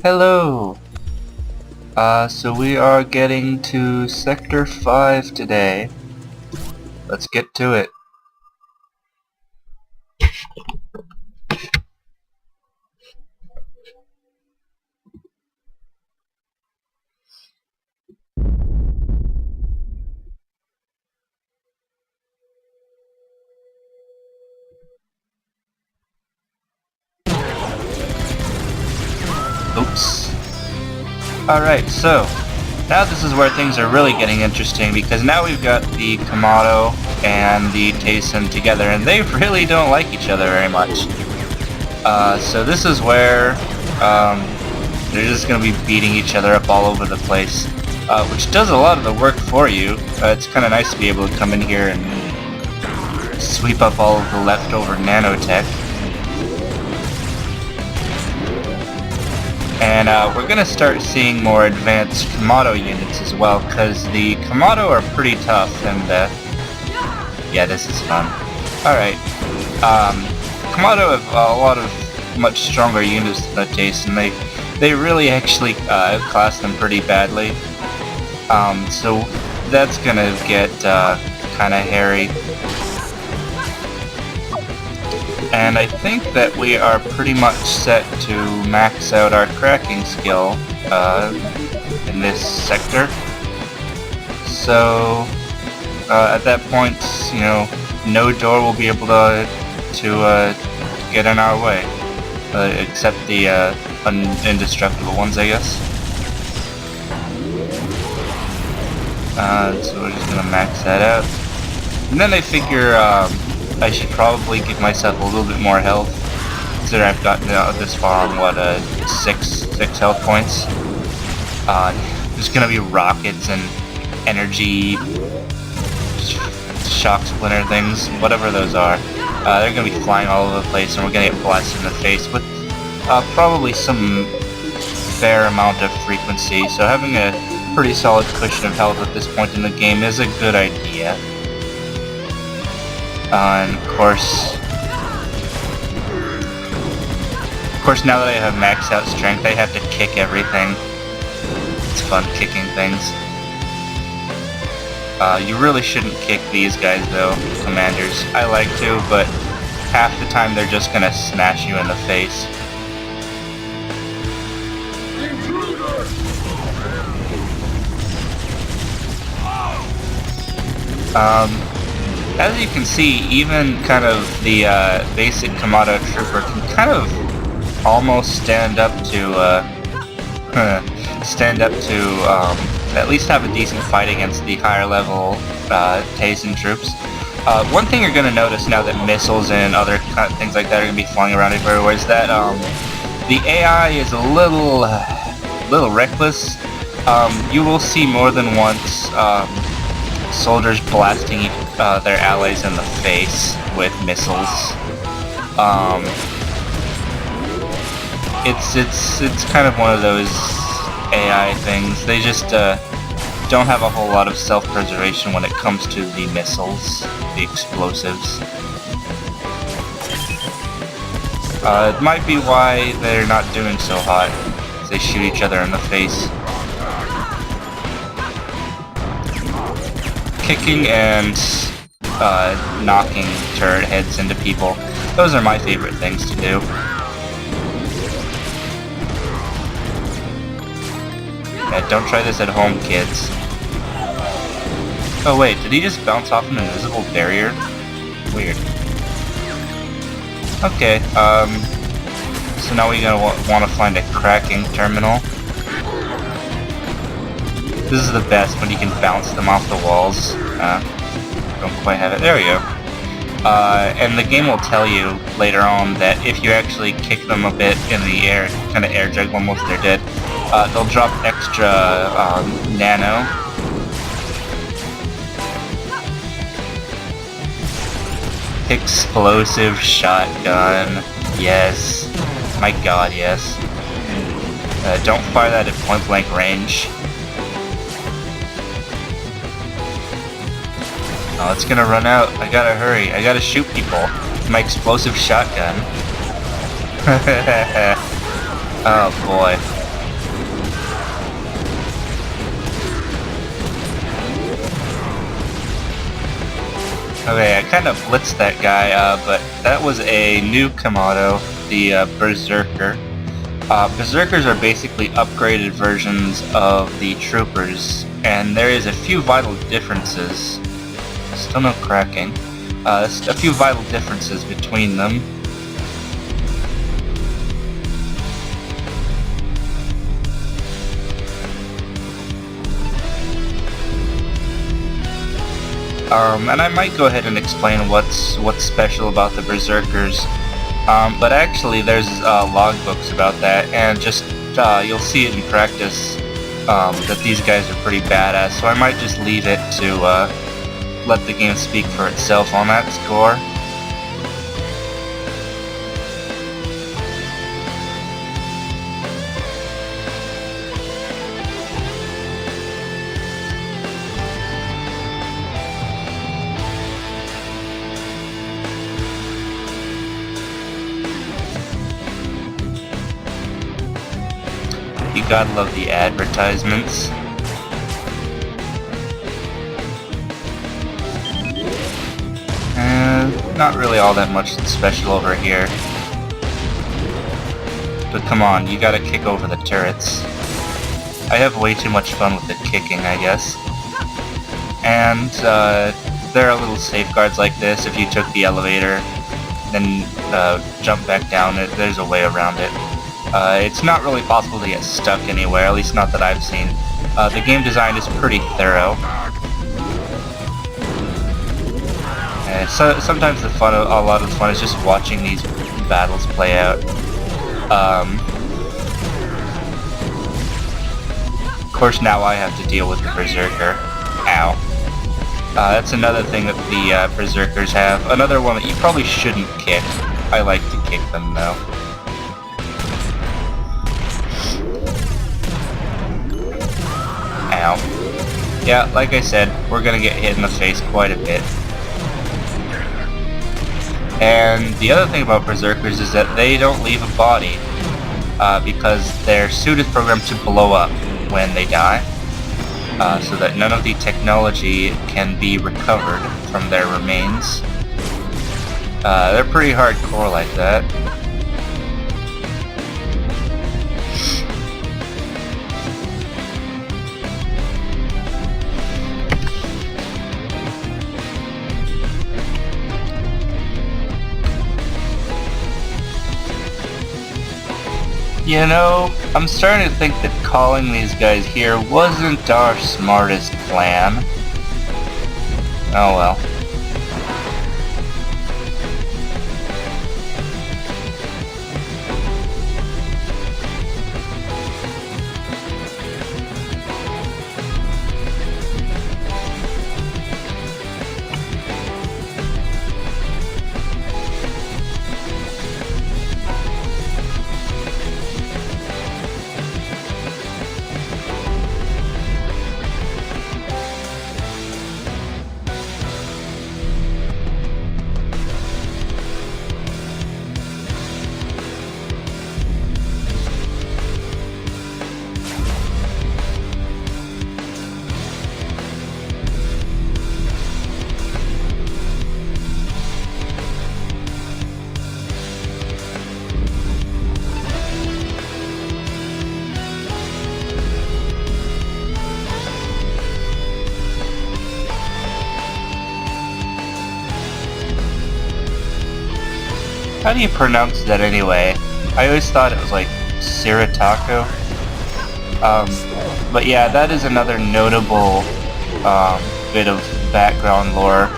Hello! So we are getting to Sector 5 today. Let's get to it. Oops. Alright, so now this is where things are really getting interesting, because now we've got the Kamado and the Tayson together, and they really don't like each other very much. So this is where they're just going to be beating each other up all over the place, which does a lot of the work for you. It's kind of nice to be able to come in here and sweep up all of the leftover nanotech. And we're going to start seeing more advanced Kamado units as well, because the Kamado are pretty tough, and yeah, this is fun. Alright, Kamado have a lot of much stronger units than the Tayson. They really actually outclass them pretty badly, so that's going to get kind of hairy. And I think that we are pretty much set to max out our cracking skill in this sector. So at that point, you know, no door will be able to get in our way, except the indestructible ones, I guess. So we're just gonna max that out, and then I figure I should probably give myself a little bit more health, considering I've gotten this far on what, six health points. There's gonna be rockets and energy shock splinter things, whatever those are. They're gonna be flying all over the place, and we're gonna get blasted in the face with probably some fair amount of frequency. So having a pretty solid cushion of health at this point in the game is a good idea. And of course, now that I have maxed out strength, I have to kick everything. It's fun kicking things. You really shouldn't kick these guys though, commanders. I like to, but half the time they're just gonna smash you in the face. As you can see, even kind of the basic Kamado trooper can kind of almost stand up to at least have a decent fight against the higher level Tayson troops. One thing you're going to notice now that missiles and other kind of things like that are going to be flying around everywhere is that the AI is a little reckless. You will see more than once soldiers blasting their allies in the face with missiles. It's kind of one of those AI things. They just don't have a whole lot of self-preservation when it comes to the missiles, the explosives. It might be why they're not doing so hot. They shoot each other in the face. Kicking and knocking turret heads into people. Those are my favorite things to do. Yeah, don't try this at home, kids. Oh wait, did he just bounce off an invisible barrier? Weird. Okay, so now we're gonna want to find a cracking terminal. This is the best when you can bounce them off the walls. Don't quite have it. There we go. And the game will tell you later on that if you actually kick them a bit in the air, kind of air juggle them once they're dead, they'll drop extra nano. Explosive shotgun. Yes. My god, yes. Don't fire that at point blank range. Oh, it's gonna run out. I gotta hurry. I gotta shoot people with my explosive shotgun. Oh boy. Okay, I kind of blitzed that guy, but that was a new Kamado, the Berserker. Berserkers are basically upgraded versions of the Troopers, and there is a few vital differences. Still no cracking. A few vital differences between them. And I might go ahead and explain what's special about the Berserkers. But actually there's logbooks about that, and just you'll see it in practice that these guys are pretty badass, so I might just leave it to let the game speak for itself on that score. You gotta love the advertisements. Not really all that much special over here. But come on, you gotta kick over the turrets. I have way too much fun with the kicking, I guess. And there are little safeguards like this. If you took the elevator, then jump back down, there's a way around it. It's not really possible to get stuck anywhere, at least not that I've seen. The game design is pretty thorough. So sometimes a lot of the fun is just watching these battles play out. Of course, now I have to deal with the Berserker. Ow. That's another thing that the Berserkers have. Another one that you probably shouldn't kick. I like to kick them though. Ow. Yeah, like I said, we're gonna get hit in the face quite a bit. And the other thing about Berserkers is that they don't leave a body, because their suit is programmed to blow up when they die, so that none of the technology can be recovered from their remains. They're pretty hardcore like that. You know, I'm starting to think that calling these guys here wasn't our smartest plan. Oh well. How do you pronounce that anyway? I always thought it was like Siratako. But yeah, that is another notable bit of background lore,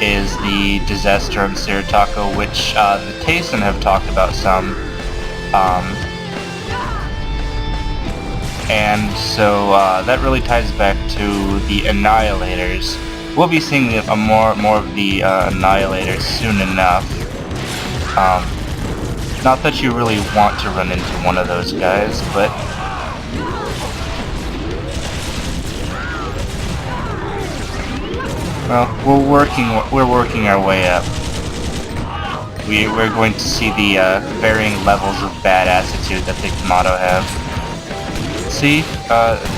is the disaster of Siratako, which the Taysen have talked about some. And so that really ties back to the Annihilators. We'll be seeing more of the Annihilators soon enough. Not that you really want to run into one of those guys, but well, we're working our way up. We're going to see the varying levels of bad attitude that the Kamado have. See,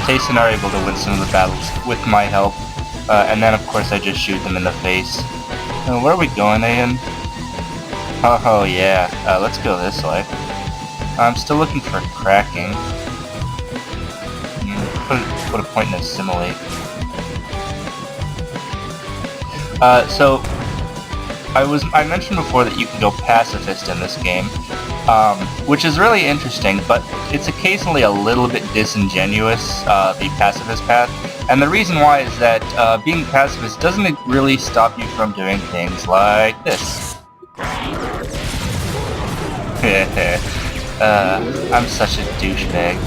Taysen are able to win some of the battles with my help. And then of course I just shoot them in the face. Where are we going, Ian? Oh yeah, let's go this way. I'm still looking for cracking. Put a point in assimilate. So I mentioned before that you can go pacifist in this game, which is really interesting, but it's occasionally a little bit disingenuous, the pacifist path. And the reason why is that being pacifist doesn't really stop you from doing things like this. I'm such a douchebag.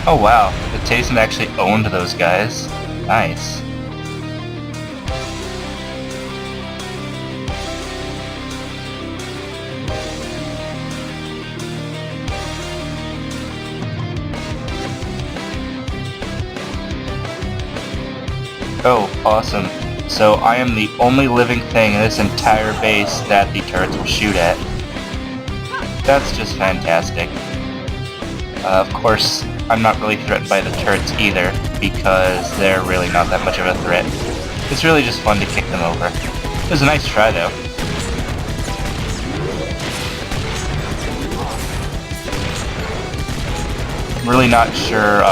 Oh wow, the Tayson actually owned those guys. Nice. Oh, awesome. So I am the only living thing in this entire base that the turrets will shoot at. That's just fantastic. Of course, I'm not really threatened by the turrets either, because they're really not that much of a threat. It's really just fun to kick them over. It was a nice try though. I'm really not sure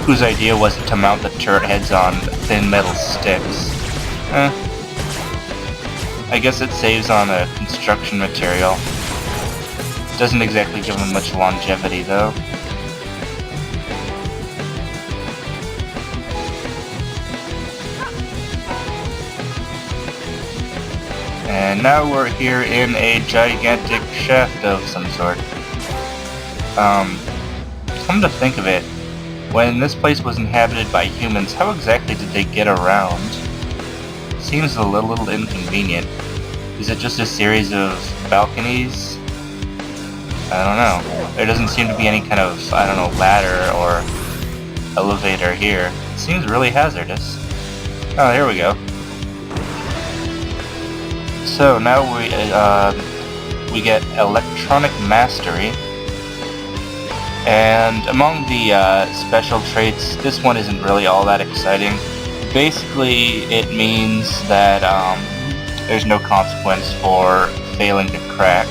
whose idea was it to mount the turret heads on thin metal sticks. I guess it saves on a construction material. Doesn't exactly give them much longevity though. And now we're here in a gigantic shaft of some sort. Come to think of it, when this place was inhabited by humans, how exactly did they get around? Seems a little inconvenient. Is it just a series of balconies? I don't know. There doesn't seem to be any kind of, I don't know, ladder or elevator here. It seems really hazardous. Oh, here we go. So now we get electronic mastery. And among the special traits, this one isn't really all that exciting. Basically, it means that there's no consequence for failing to crack.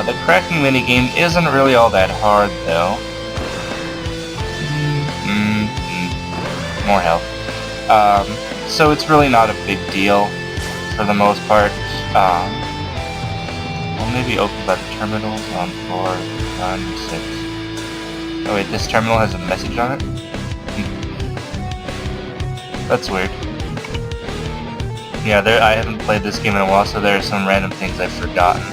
The cracking minigame isn't really all that hard, though. More health. So it's really not a big deal, for the most part. We'll maybe open by the terminals on floor 9 and 6. Oh wait, this terminal has a message on it? That's weird. Yeah, I haven't played this game in a while, so there are some random things I've forgotten.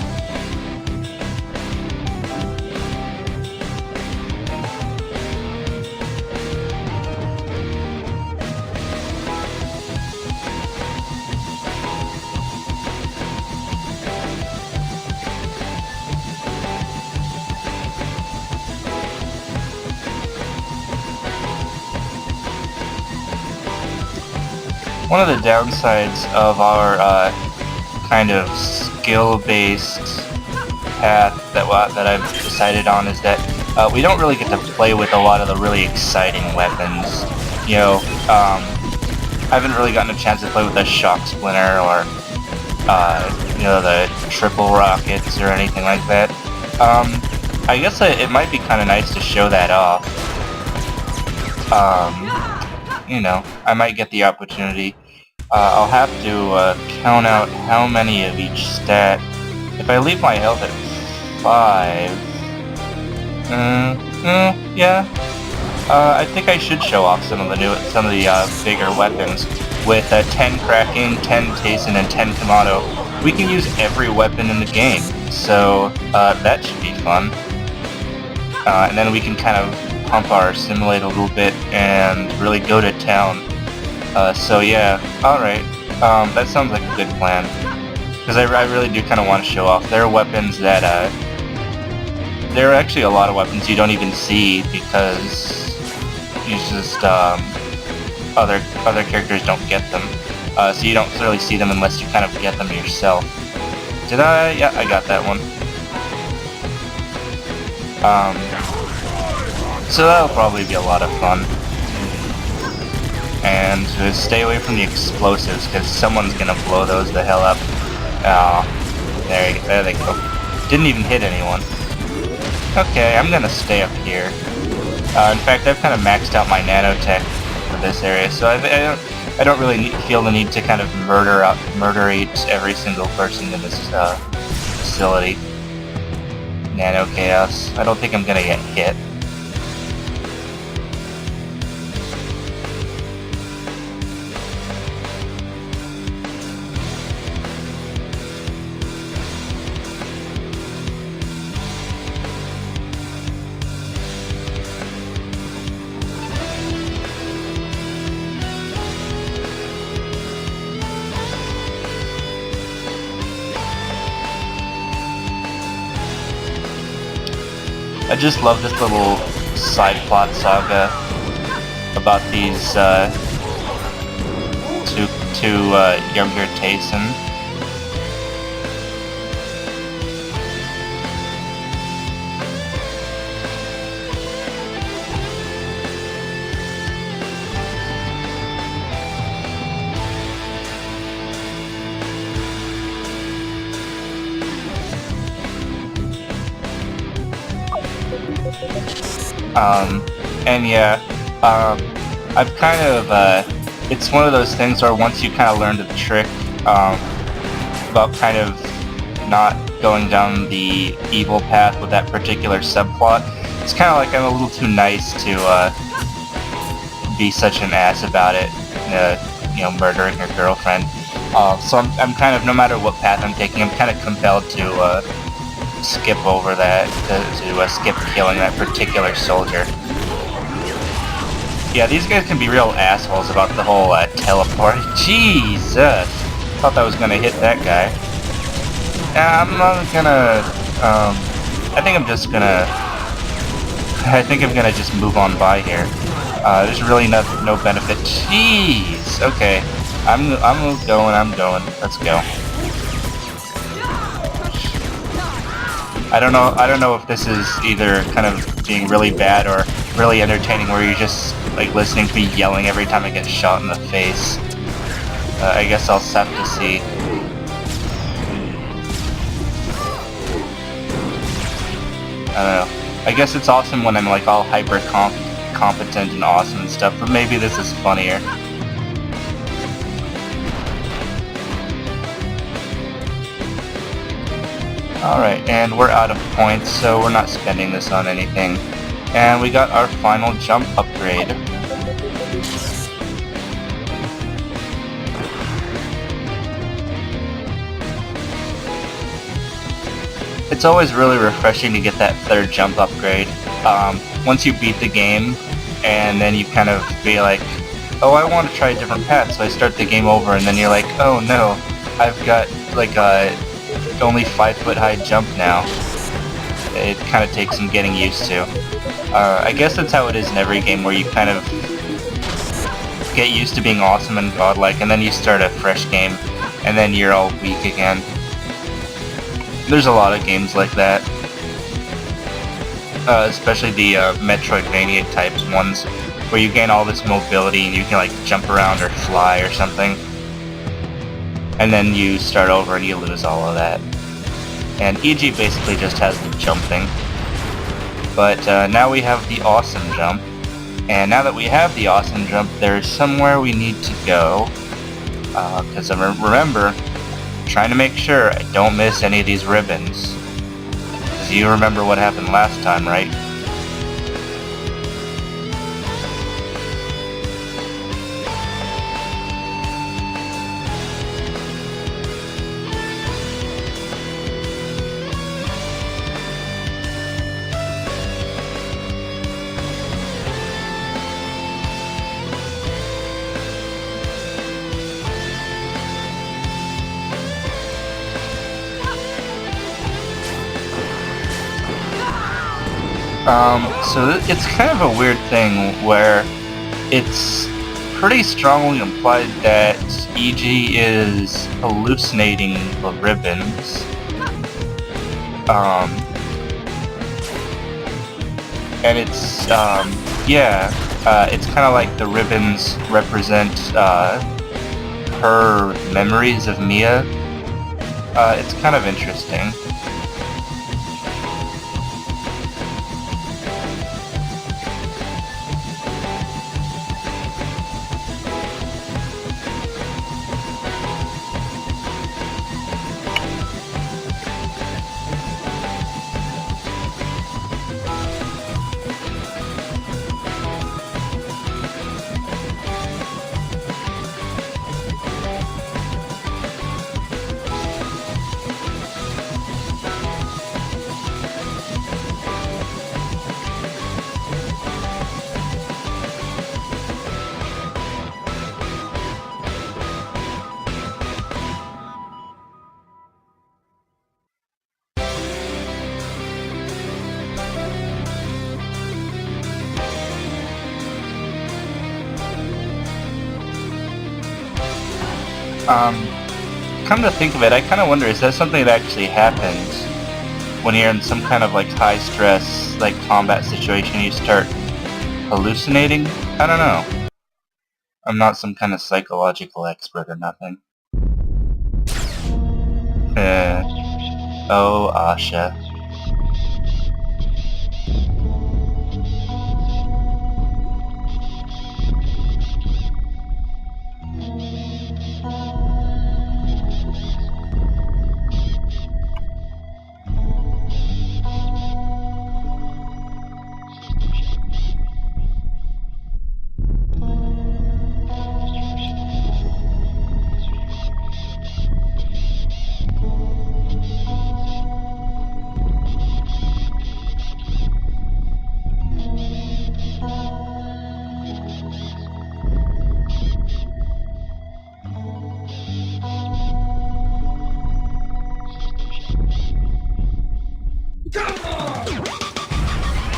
One of the downsides of our kind of skill-based path that I've decided on is that we don't really get to play with a lot of the really exciting weapons. You know, I haven't really gotten a chance to play with the shock splinter or you know, the triple rockets or anything like that. I guess it might be kind of nice to show that off. You know, I might get the opportunity. I'll have to count out how many of each stat. If I leave my health at 5... yeah. I think I should show off some of the bigger weapons. With 10 cracking, 10 Tayson, and 10 Kamado, we can use every weapon in the game. So, that should be fun. And then we can kind of pump our simulate a little bit and really go to town. So yeah, alright. That sounds like a good plan. Because I really do kind of want to show off. There are weapons that, there are actually a lot of weapons you don't even see because you just, other characters don't get them. So you don't really see them unless you kind of get them yourself. Did I? Yeah, I got that one. So that'll probably be a lot of fun. and to stay away from the explosives because someone's gonna blow those the hell up. Oh, there they go. Didn't even hit anyone. Okay, I'm gonna stay up here. In fact, I've kind of maxed out my nanotech for this area, so I don't really feel the need to kind of murderate every single person in this facility. Nano chaos. I don't think I'm gonna get hit. I just love this little side plot saga about these two younger Tayson. And yeah, I've kind of, it's one of those things where once you kind of learn the trick, about kind of not going down the evil path with that particular subplot, it's kind of like I'm a little too nice to, be such an ass about it, you know, murdering your girlfriend. So I'm kind of, no matter what path I'm taking, I'm kind of compelled to, skip over that, to skip killing that particular soldier. Yeah, these guys can be real assholes about the whole teleport. Jesus! Thought that was gonna hit that guy. I'm not gonna. I think I'm gonna just move on by here. There's really no benefit. Jeez. Okay, I'm going. Let's go. I don't know if this is either kind of being really bad or really entertaining, where you're just like listening to me yelling every time I get shot in the face. I guess I'll have to see. I don't know. I guess it's awesome when I'm like all hyper competent and awesome and stuff, but maybe this is funnier. Alright, and we're out of points, so we're not spending this on anything. And we got our final jump upgrade. It's always really refreshing to get that third jump upgrade. Once you beat the game, and then you kind of be like, oh, I want to try a different path, so I start the game over, and then you're like, oh no, I've got like a only 5-foot high jump now. It kind of takes some getting used to. I guess that's how it is in every game, where you kind of get used to being awesome and godlike, and then you start a fresh game, and then you're all weak again. There's a lot of games like that. Especially the Metroidvania types ones, where you gain all this mobility and you can like jump around or fly or something. And then you start over and you lose all of that. And Iji basically just has the jumping. But now we have the awesome jump. And now that we have the awesome jump, there's somewhere we need to go. Because remember, I'm trying to make sure I don't miss any of these ribbons. Because you remember what happened last time, right? So it's kind of a weird thing where it's pretty strongly implied that Iji is hallucinating the ribbons. And it's, yeah, It's kind of like the ribbons represent her memories of Mia. It's kind of interesting. Come to think of it, I kind of wonder, is that something that actually happens when you're in some kind of like high stress, like combat situation, you start hallucinating? I don't know. I'm not some kind of psychological expert or nothing. Oh, Asha.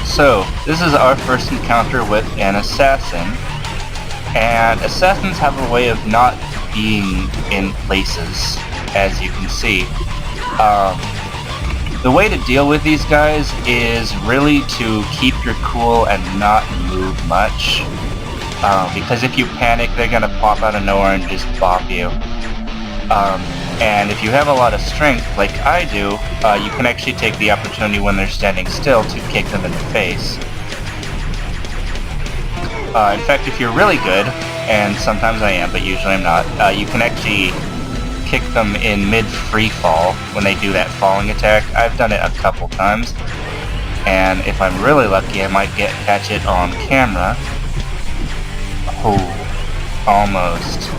So, this is our first encounter with an assassin, and assassins have a way of not being in places, as you can see. The way to deal with these guys is really to keep your cool and not move much, because if you panic, they're gonna pop out of nowhere and just bop you. And if you have a lot of strength, like I do, you can actually take the opportunity when they're standing still to kick them in the face. In fact, if you're really good, and sometimes I am, but usually I'm not, you can actually kick them in mid-free fall when they do that falling attack. I've done it a couple times, and if I'm really lucky, I might catch it on camera. Oh, almost.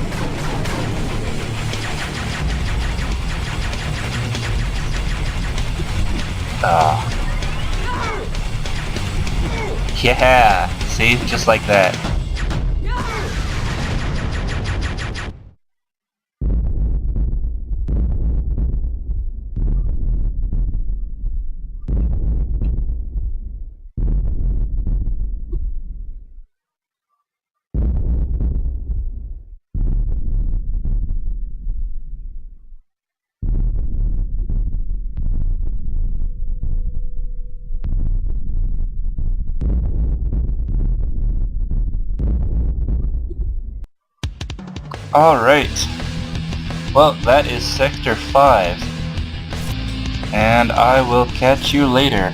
Yeah, see? Just like that. Alright. Well, that is Sector 5. And I will catch you later.